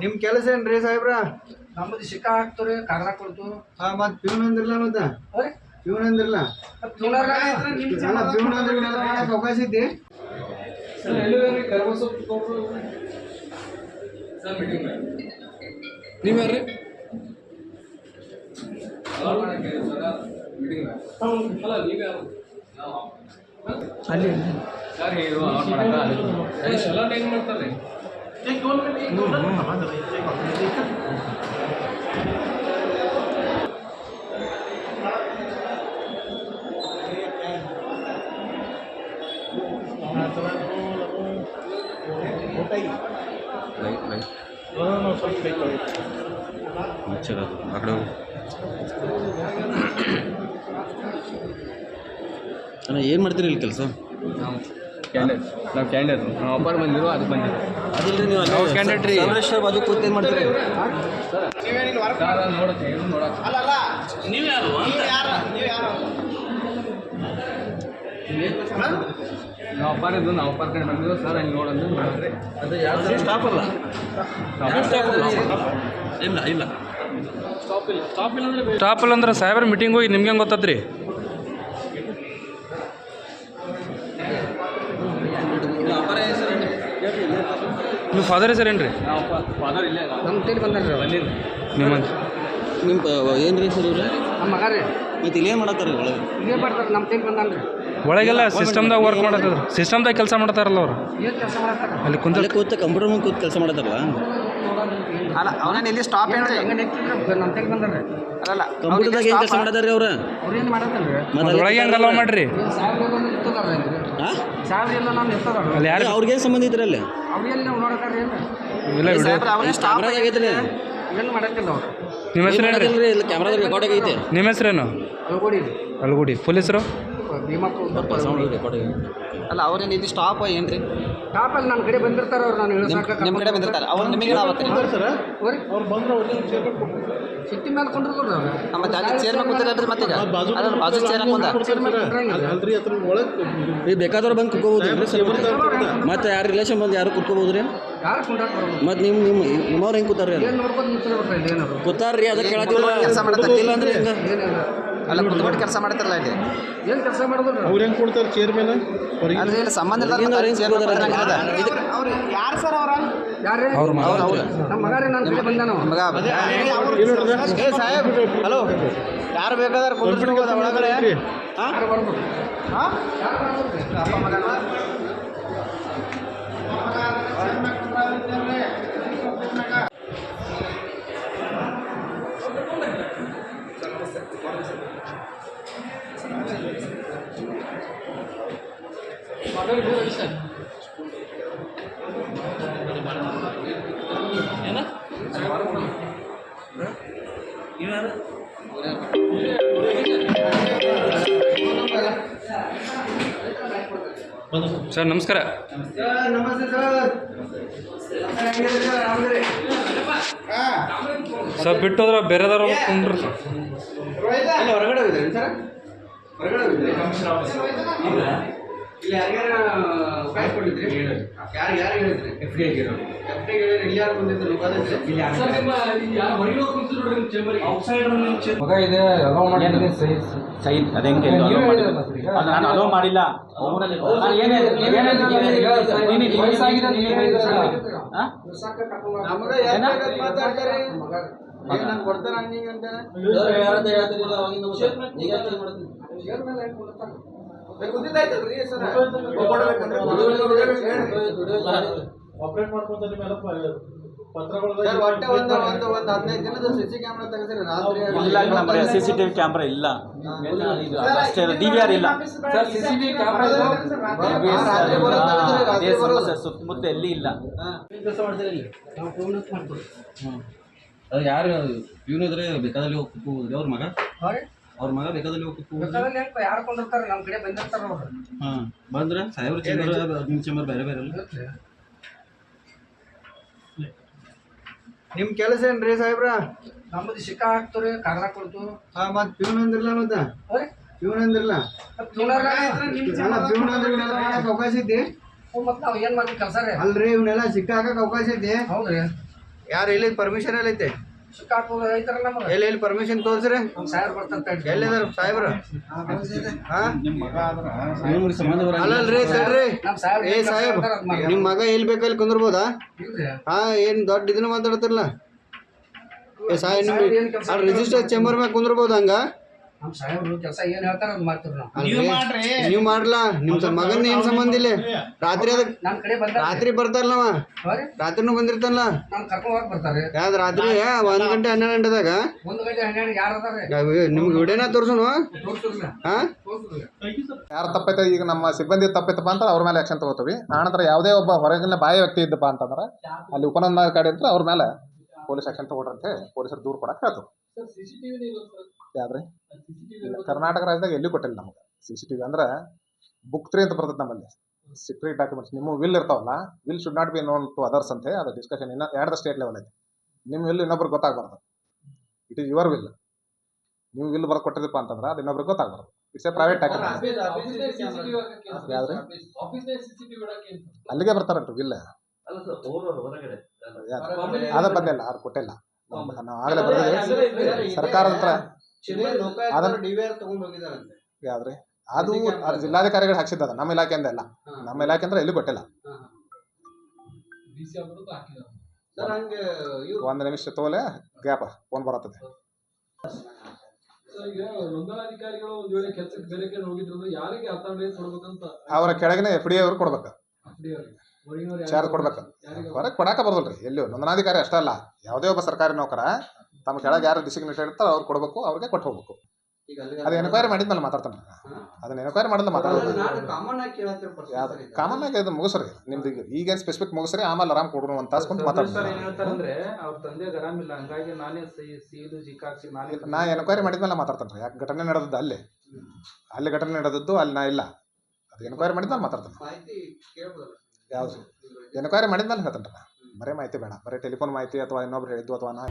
ನಿಮ್ಮ ಕೆಲಸ ಏನ್ರಿ ಸಾಹೇಬ್ರ? ನಮ್ಮದು ಶಿಕ್ಕಾ ಹಾಕ್ತಾರೆ ಕಾಗದ ಕೊಡ್ತು. ಹಾಂ, ಮತ್ತೆ ಪ್ಯೂನ್ ಅಂದ್ರಲ್ಲ, ಮತ್ತೆ ಪ್ಯೂನ್ ಅಂದ್ರಲ್ಲ, ಪ್ಯೂನ್ ಅಂದ್ರೆ ಇವೆಲ್ಲ ಮಾಡಕ್ಕೆ ಅವಕಾಶ ಐತಿ? ನೀವು ಯಾರ್ರಿ? ಅಲ್ಲಿ ಎಲ್ಲ ಟೈಮ್ ಮಾಡ್ತಾರೆ. ಅಣ್ಣ ಏನು ಮಾಡ್ತೀರಿ ಇಲ್ಲಿ ಕೆಲಸ? ನಾವು ಕ್ಯಾಂಡಿಡೇಟ್ ನಾವು ಅಪ್ಪಾರು ಬಂದಿರೋ ಅದಕ್ಕೆ ಬಂದಿರೋ ಅದಿಲ್ಲ ರೀ, ನೀವು ಕ್ಯಾಂಡಿಡೇಟ್ ರೀ ಸಾಮರೇಶ್ವರ ಬಾಜು ಕೂತು ಏನು ಮಾಡ್ತೀರಿ? ನೋಡಕ್ಕೆ ನೀವು ಯಾರು ನಾವು ಅಪ್ಪಾರಿದ್ದು ನಾವು ಅಪ್ಪಾರ ಕಡೆ ಬಂದಿರೋ ಸರ್ ಹಂಗೆ ನೋಡಂದ್ರೆ ನೋಡ್ರಿ. ಅದು ಯಾರು ಸ್ಟಾಪ್ ಅಲ್ಲ? ಇಲ್ಲ ಇಲ್ಲ ಸ್ಟಾಪ್ ಇಲ್ಲ ಅಂದ್ರೆ ಸಾಹೇಬ್ರ ಮೀಟಿಂಗ್ ಹೋಗಿ ನಿಮ್ಗೆ ಹೆಂಗೆ ಗೊತ್ತದ್ರಿ? ನಿಮ್ಮ ಫಾದರ್ ಹೆಸರು ಏನು ರೀ? ನಾವು ಫಾದರ್ ಇಲ್ಲೇ ನಮ್ಮ ತೇಲಿ ಬಂದ್ರಿ ಬಂದಿಲ್ಲ. ನಿಮ್ಮ ಏನು ರೀ ಸರ್ ಇವ್ರೆ? ನಮ್ಮ ಮಗ ರೀ. ಮತ್ತು ಇಲ್ಲಿ ಏನು ಮಾಡತ್ತಾರೆ ಒಳಗೆ? ಇಲ್ಲೇ ಬರ್ತಾರೆ, ನಮ್ಮ ತೇಲಿ ಬಂದಾನ್ರಿ. ಒಳಗೆಲ್ಲ ಸಿಸ್ಟಮ್ದಾಗ ವರ್ಕ್ ಮಾಡತ್ತದ್ರ, ಸಿಸ್ಟಮ್ದಾಗ ಕೆಲಸ ಮಾಡತ್ತಾರಲ್ಲ ಅವ್ರು. ಏನು ಕೆಲಸ ಮಾಡ್ತಾರೆ? ಅಲ್ಲಿ ಕುಂತ ಅಲ್ಲೇ ಕೂತು ಕಂಪ್ಯೂಟರ್ ಮುಂದೆ ಕೂತು ಕೆಲಸ ಮಾಡತ್ತಾರಲ್ಲ? ಅಲ್ಲ, ಅವನೇನು ಇಲ್ಲಿ ಸ್ಟಾಪ್ ಏನು ಹೆಂಗೆ ನೆಕ್ಕಿದ್ರೆ ನಮ್ಮ ತೇಲಿ ಬಂದಾನ್ರಿ. ಅಲ್ಲ, ಕಂಪ್ಯೂಟರ್ದಾಗ ಏನು ಕೆಲಸ ಮಾಡತ್ತಾರ್ರಿ ಅವ್ರು? ಅವ್ರೇನು ಮಾಡತ್ತಲ್ರಿ? ಮತ್ತೆ ಒಳಗೆ ಹೆಂಗೆ ಅಲೋ ಮಾಡ್ರಿ? ಸಾವಿರ ಇರ್ತದಾರ ಹಾಂ, ಸಾವಿರ ಎಲ್ಲ ನಾನು ಇರ್ತದಾರ. ಅಲ್ಲಿ ಯಾರು ಅವ್ರಿಗೇನು ಸಂಬಂಧ ಐತ್ರಿ ಅಲ್ಲಿ? ಅವ್ರಿಗೆಲ್ಲ ನಾವು ನೋಡತ್ತಾರ್ರಿ ಏನು ಇಲ್ಲ ವಿಡಿಯೋ. ಕ್ಯಾಮ್ರಾದಾಗ ಐತ್ರಿ? ಏನು ಮಾಡತ್ತಿಲ್ಲ ಅವ್ರು. ನಿಮ್ಮ ಹೆಸರು ಏನು ರೀ? ಇಲ್ಲ ಕ್ಯಾಮ್ರಾದಾಗ ರೆಕಾರ್ಡ್ ಆಗೈತೆ. ನಿಮ್ಮ ಹೆಸರೇನು? ಅಲ್ಗೋಡಿ ಅಲ್ಗುಡಿ. ಫುಲ್ ಹೆಸರು? ಭೀಮಪ್ಪ. ಸೌಂಡ್ ರೆಕಾರ್ಡ್ ಆಗೈತೆ. ಅಲ್ಲ, ಅವ್ರೇನು ಇದು ಸ್ಟಾಪ್ ಏನು ರೀ? ಟಾಪಲ್ಲಿ ನನ್ನ ಕಡೆ ಬಂದಿರ್ತಾರೆ ಅವ್ರು. ನಾನು ನಿಮ್ಮ ಕಡೆ ಬಂದಿರ್ತಾರೆ ಅವ್ರು, ನಿಮಗೆ ಅವ್ರು ಬಂದ್ರೆ ಸಿಟ್ಟಿ ಮೇಲೆ ಕೊಂಡಿರ್ತಾರೆ ಅವ್ರು. ಮತ್ತೆ ಅಲ್ಲಿ ಚೇರ್ ಮೇಲೆ ಕೂತಿರಲ್ರಿ, ಮತ್ತೆ ಅದ್ರ ಬಾಜು ಚೇರ್ ಈಗ ಬೇಕಾದವ್ರು ಬಂದು ಕುತ್ಕೋಬೋದು ರೀ ಸರ್? ಮತ್ತು ಯಾರು ರಿಲೇಷನ್ ಬಂದು ಯಾರು ಕುತ್ಕೋಬೋದು ರೀ? ಯಾರು ಕೊಂಡಾಡ್ತಾರೆ? ಮತ್ತು ನಿಮ್ಮವ್ರು ಹೆಂಗೆ ಕೂತಾರ ರೀ? ಏನು ನೋಡ್ಬೋದು ಮುಚ್ಚಲು ಬರ್ತಾ ಇಲ್ಲ ಏನಾದ್ರು. ಕೂತಾರ್ರಿ, ಅದಕ್ಕೆ ಕೇಳತ್ತಿಲ್ಲ. ಕೆಲಸ ಮಾಡತ್ತೆ ಇಲ್ಲ ಅಂದ್ರೆ ಹೆಂಗೆ? ಏನಿಲ್ಲ. ಅಲ್ಲ, ಕುತ್ಕೊಂಡು ಕೆಲಸ ಮಾಡ್ತಾರಲ್ಲ ಇಲ್ಲಿ. ಏನು ಕೆಲಸ ಮಾಡೋದು? ಅವ್ರು ಹೆಂಗೆ ಕೊಡ್ತಾರೆ ಚೇರ್ ಮೇಲೆ? ಅಲ್ರಿ, ಇಲ್ಲಿ ಸಂಬಂಧ ಇಲ್ಲ. ಅವ್ರು ಯಾರು ಸರ್? ಅವ್ರ ಯಾರೇ ಅವ್ರ ಮಗ. ನಮ್ಮ ಮಗ ರೀ, ನನ್ನ ಕಡೆ ಬಂದಾನ ಅವ. ಮಗ. ಏ ಸಾಹೇಬ್, ಹಲೋ, ಯಾರು ಬೇಕಾದ್ರೆ ಕುಂದಿಸ್ಕೋಬೋದ ಒಳಗಡೆ? ಹಾಂ, ಯಾರು ಬರ್ಬೋದು? ಹಾಂ, ಅಪ್ಪ ಮಗ. ಸರ್ ನಮಸ್ಕಾರ. ನಮಸ್ತೆ ಸರ್. ಸರ್ ಬಿಟ್ಟು ಹೋದ್ರೆ ಬೇರೆದವ್ರು ಕುಂಡ್ರಿ ಸರ್. ಹೊರಗಡೆ ಹೋಗಿದ್ರಿ ಸರ್? ಹೊರಗಡೆ ಹೋಗಿದ್ರಿ? ಇಲ್ಲಿ ಯಾರ್ಯಾರ ಕಾಯ್ದು ಕೊಟ್ಟಿದ್ರಿ? ಯಾರು ಹೇಳಿದ್ರಿ? ಎಫ್ ಡಿ ಹೇಳಿದ್ರಿ. ಇಲ್ಲಿ ಯಾರು ಬಂದಿದ್ರು? ಮಗ ಇದೆ ಅಲೋ ಮಾಡಿದ್ದೀನಿ ಸೈ ಅದೇಂಗೆ ನಾನು ಅಲೋ ಮಾಡಿಲ್ಲ. ನಾನು ಕೊಡ್ತಾರ ಹಂಗೆ ಅಂತ ಗೊತ್ತಿದ್ದಾಯ್ತಲ್ರಿ ಸರ್. ಆಪರೇಟ್ ಮಾಡ್ಕೊಂತ ನಿಮ್ಮೆಲ್ಲ ಪತ್ರಗಳು ಒಟ್ಟೆ ಒಂದು 15 ದಿನದ ಸಿಸಿ ಕ್ಯಾಮ್ರಾ ತೆಗೆದ್ರಿ ರಾತ್ರಿ? ಇಲ್ಲ, CCTV ಕ್ಯಾಮ್ರಾ ಇಲ್ಲ, ಅಷ್ಟೇ DVR ಇಲ್ಲ ಸರ್. CCTV ಕ್ಯಾಮ್ರಾ ಸುತ್ತಮುತ್ತ ಎಲ್ಲಿ ಇಲ್ಲ. ಕೆಲಸ ಮಾಡ್ತಾರೆ ಇಲ್ಲಿ. ಅದು ಯಾರು ಇವನು ಇದ್ರೆ ಬೇಕಾದಲ್ಲಿ ಹೋಗಿ ಕುತ್ಕೋಬೋದು. ಅವ್ರ ಮಗ ಬೇಕಾದಲ್ಲಿ ಹೋಗಿ ಕುತ್ಕೋಬೋದು. ಯಾರು ಕೊಂಡಿರ್ತಾರೆ? ನಮ್ಮ ಕಡೆ ಬಂದಿರ್ತಾರೆ ಅವ್ರು. ಹಾಂ, ಬಂದ್ರೆ ಸಾಹೇಬ್ರ ಚೇಂಬರ್, ನಿಮ್ಮ ಚೇಂಬರ್ ಬೇರೆ ಬೇರೆ ಅಲ್ಲ? ನಿಮ್ಮ ಕೆಲಸ ಏನ್ರಿ ಸಾಹೇಬ್ರ? ನಮ್ಮದು ಶಿಕ್ಕಾ ಹಾಕ್ತಾರೆ ಕಾಗದ ಕೊಡ್ತು. ಹಾಂ, ಮತ್ತೆ ಪ್ಯೂನ್ ಅಂದ್ರಲ್ಲ, ಮತ್ತೆ ಪ್ಯೂನ್ ಅಂದ್ರಲ್ಲ, ಪ್ಯೂನ್ ಅಂದ್ರೆ ಇವೆಲ್ಲ ಮಾಡಕ್ಕೆ ಅವಕಾಶ ಐತಿ? ಮತ್ತು ನಾವು ಏನು ಮಾಡ್ತೀವಿ ಕೆಲಸ ರೀ? ಅಲ್ರಿ, ಇವನ್ನೆಲ್ಲ ಸಿಕ್ಕ ಹಾಕಕ್ಕೆ ಅವಕಾಶ ಐತಿ? ಹೌದ್ರಿ. ಯಾರು ಎಲ್ಲಿ ಪರ್ಮಿಷನ್ ಎಲ್ಲ ಐತೆ ಶಿಕ್ಕ ಹಾಕೋದು ಐತಾರ ನಮ್ಗೆ ಎಲ್ಲಿ ಪರ್ಮಿಷನ್ ತೋರಿಸ್ರಿ ನಮ್ಮ ಸಾಹೇಬ್ ಬರ್ತಾರೆ ಎಲ್ಲಿದಾರ ಸಾಹೇಬ್ರು ಹಾ ಇವ್ರಿಗೆ ಸಂಬಂಧ ಬರಲ್ಲ. ಅಲ್ಲಲ್ರಿ ತಡ್ರಿ ನಮ್ಮ ಸಾಹೇಬ್ ಏ ಸಾಹೇಬ್ ನಿಮ್ಮ ಮಗ ಎಲ್ಲಿ ಬೇಕಲ್ಲಿ ಕುಂದ್ರಬೋದಾ ಇಲ್ರಿ ಹಾ ಏನ್ ದೊಡ್ಡ ಇದನ್ನ ಮಾತಾಡ್ತಿರಲ್ಲ ಏ ಸಾಹೇಬ್ ನಿಮ್ಗೆ ಅಲ್ಲಿ ರಿಜಿಸ್ಟರ್ ಚೇಂಬರ್ ಮ್ಯಾಗ ಕುಂದ್ರಬೋದು ಹಂಗ ನಮ್ಮ ಸಾಹೇಬ್ರು ಕೆಲಸ ಏನ್ ಹೇಳ್ತಾರ ಅದ್ ಮಾಡ್ತೀವಿ ನಾವು ಅಲ್ರಿ ನೀವು ಮಾಡ್ಲಾ ನಿಮ್ ಮಗನ್ ಏನ್ ಸಂಬಂಧ ಇಲ್ಲ ರಾತ್ರಿ ಅದಕ್ ನಮ್ಮ ಕಡೆ ಬಂದ ರಾತ್ರಿ ಬರ್ತಾರಲ್ಲವ ರಾತ್ರಿನೂ ಬಂದಿರ್ತಾನಲ್ಲ ನಮ್ ಕರ್ಕೊಂಡ್ ಹೋಗಕ್ ಬರ್ತಾರೆ ಯಾವ್ದು ರಾತ್ರಿ 1 ಗಂಟೆ 12 ಗಂಟೆದಾಗ 1 ಗಂಟೆ 12 ಯಾರು ಅದಾರೆ ನಿಮ್ಗೆ ವಿಡಿಯೋನ ತೋರ್ಸೋಣ ತೋರ್ಸಿರ್ಲ ಹಾ ತೋರ್ಸಿರ್ಲ ಯಾರು ತಪ್ಪೈತೆ ಈಗ ನಮ್ಮ ಸಿಬ್ಬಂದಿ ತಪ್ಪೈತಪ್ಪ ಅಂತ ಅವ್ರ ಮೇಲೆ ಆಕ್ಷನ್ ತಗೋತೀವಿ ಆನಂತರ ಯಾವುದೇ ಒಬ್ಬ ಹೊರಗಿನ ಬಾಹ್ಯ ವ್ಯಕ್ತಿ ಇದ್ದಪ್ಪ ಅಂತಂದ್ರೆ ಅಲ್ಲಿ ಉಪನಂದಾಧಿಕಾರಿ ಅಂತ ಅವ್ರ ಮೇಲೆ ಪೊಲೀಸ್ ಆಕ್ಷನ್ ತಗೊಳ್ರಂತೆ ಪೊಲೀಸರು ದೂರು ಕೊಡಕ್ಕೆ ಹೇಳ್ತು ಯಾವ್ದ್ರಿ ಇಲ್ಲ ಕರ್ನಾಟಕ ರಾಜ್ಯದಾಗ ಎಲ್ಲಿ ಕೊಟ್ಟಿಲ್ಲ ನಮ್ಗೆ CCTV ಅಂದ್ರೆ ಬುಕ್ 3 ಅಂತ ಬರ್ತದೆ ನಮ್ಮಲ್ಲಿ ಸೀಕ್ರೆಟ್ ಡಾಕ್ಯುಮೆಂಟ್ಸ್ ನಿಮ್ಮ ವಿಲ್ ಇರ್ತಾವಲ್ಲ will should not be known to others ಅಂತೆ ಅದು ಡಿಸ್ಕಷನ್ ಇನ್ನು ಎರಡು ಸ್ಟೇಟ್ ಲೆವೆಲ್ ಐತಿ ನಿಮ್ಮ ವಿಲ್ ಇನ್ನೊಬ್ರಿಗೆ ಗೊತ್ತಾಗಬಾರ್ದು ಇಟ್ ಈಸ್ ಯುವರ್ ವಿಲ್ ನೀವು ವಿಲ್ ಬರೆದು ಕೊಟ್ಟಿರಪ್ಪ ಅಂತಂದ್ರೆ ಅದು ಇನ್ನೊಬ್ರಿಗೆ ಗೊತ್ತಾಗಬಾರ್ದು ಇಟ್ಸ್ ಎ ಪ್ರೈವೇಟ್ ಡಾಕ್ಯುಮೆಂಟ್ ಯಾವ್ದ್ರಿ ಅಲ್ಲಿಗೆ ಬರ್ತಾರಲ್ರಿ ವಿಲ್ ಅದ ಬಂದಿಲ್ಲ ಅವ್ರು ಕೊಟ್ಟಿಲ್ಲ ನಾವು ಆಗಲೇ ಬರ್ದಿದ್ದೀವಿ ಸರ್ಕಾರದ ಹತ್ರ DVR ತಗೊಂಡ್ ಹೋಗಿದಾರಂತೆ ಯಾವ್ದ್ರಿ ಅದು ಜಿಲ್ಲಾಧಿಕಾರಿಗಳು ಹಾಕ್ಸಿದ್ದದ ನಮ್ಮ ಇಲಾಖೆಯಿಂದ ಎಲ್ಲ ನಮ್ಮ ಇಲಾಖೆ ಅಂದ್ರೆ ಎಲ್ಲಿ ಕೊಟ್ಟಿಲ್ಲ ಸರ್ ಹಂಗೆ ಒಂದು ನಿಮಿಷ ತಗೋಲೆ ಗ್ಯಾಪ್ ಫೋನ್ ಬರತ್ತದೆ ನೋಂದಣಾಧಿಕಾರಿಗಳು ಒಂದ್ ವೇಳೆ ಕೆಲಸಕ್ಕೆ ಬೇರೆ ಕಡೆ ಹೋಗಿದ್ರು ಯಾರಿಗೆ ಅಥಾರಿಟಿ ಕೊಡ್ಬೇಕಂತ ಅವರ ಕೆಳಗಿನ FD ಅವ್ರು ಕೊಡ್ಬೇಕು ಹೊರಗಿನವ್ರು ಚಾರ್ಜ್ ಕೊಡ್ಬೇಕು ಹೊರಗೆ ಕೊಡಾಕ ಬರೋದಿಲ್ರಿ ಎಲ್ಲಿ ನೋಂದಣಾಧಿಕಾರಿ ಅಷ್ಟೇ ಅಲ್ಲ ಯಾವುದೇ ಒಬ್ಬ ಸರ್ಕಾರಿ ನೌಕರ ತಮ್ಮ ಕೆಳಗೆ ಯಾರು ಡಿಸಿಗ್ನೇಟೆಡ್ ಇರ್ತಾರೋ ಅವ್ರು ಕೊಡಬೇಕು ಅವ್ರಿಗೆ ಕೊಟ್ಟು ಹೋಗ್ಬೇಕು ಈಗ ಅಲ್ಲಿ ಅದು ಎನ್ಕ್ವೈರಿ ಮಾಡಿದ್ಮೇಲೆ ಮಾತಾಡ್ತಾನೆ ಅದನ್ನ ಎನ್ಕ್ವೈರಿ ಮಾಡಿದ್ರೆ ಮಾತಾಡೋದು ಕಾಮನ್ ಆಗಿ ಕೇಳತ್ತಿರ ಯಾವ್ದು ಕಾಮನ್ ಆಗಿ ಅದು ಮುಗಿಸ್ರಿ ನಿಮ್ದು ಈಗೇನು ಸ್ಪೆಸಿಫಿಕ್ ಮುಗಿಸ್ರಿ ಆಮೇಲೆ ಆರಾಮ್ ಕೊಡೋಣ ಒಂದು ತಾಸು ಕುಂತು ಮಾತಾಡ್ತಾರೆ ಏನ್ ಹೇಳ್ತಾರಂದ್ರೆ ಅವ್ರ ತಂದೆಗೆ ಆರಾಮಿಲ್ಲ ಹಂಗಾಗಿ ನಾನೇ ಸೀದು ಜಿಕ್ಕಾಕ್ಸಿ ನಾನೇ ನಾ ಎನ್ಕ್ವೈರಿ ಮಾಡಿದ್ಮೇಲೆ ಮಾತಾಡ್ತಾನೆ ರೀ ಯಾಕೆ ಘಟನೆ ನಡೆದದ್ದು ಅಲ್ಲಿ ಘಟನೆ ನಡೆದದ್ದು ಅಲ್ಲಿ ನಾ ಇಲ್ಲ ಅದು ಎನ್ಕ್ವೈರಿ ಮಾಡಿದ್ಮೇಲೆ ಮಾತಾಡ್ತಾನೆ ಮಾಹಿತಿ ಕೇಳ್ಬೋದಲ್ಲ ಯಾವುದು ಎನ್ಕ್ವೈರಿ ಮಾಡಿದ್ಮೇಲೆ ಹೇಳ್ತಾನೆ ರೀ ಬರೀ ಮಾಹಿತಿ ಬೇಡ ಬರೀ ಟೆಲಿಫೋನ್ ಮಾಹಿತಿ ಅಥವಾ ಇನ್ನೊಬ್ರು ಹೇಳಿದ್ದು ಅಥವಾ ನಾ